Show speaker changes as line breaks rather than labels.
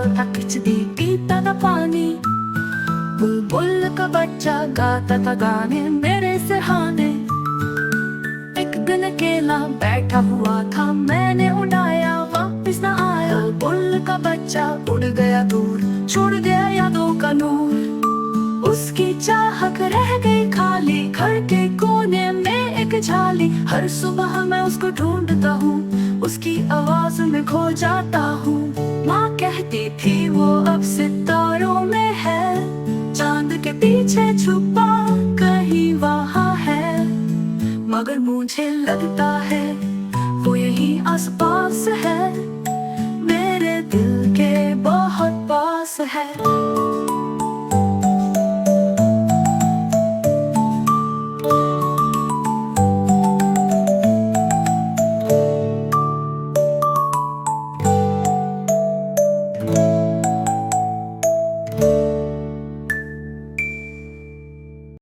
था खिचड़ी पीता था पानी। बुलबुल का बच्चा गाता था गाने मेरे सिरहाने। एक दिन अकेला बैठा हुआ था, मैंने उड़ाया वापिस न आया। बुलबुल का बच्चा उड़ गया दूर, छोड़ गया यादों का नूर। उसकी चाहत रह गई खाली, घर के कोने में एक झाली। हर सुबह मैं उसको ढूंढता हूँ, उसकी आवाज में खो जाता हूँ। माँ कहती थी वो अब सितारों में है, चांद के पीछे छुपा कहीं वहाँ है। मगर मुझे लगता है वो यहीं आसपास है, मेरे दिल के बहुत पास है।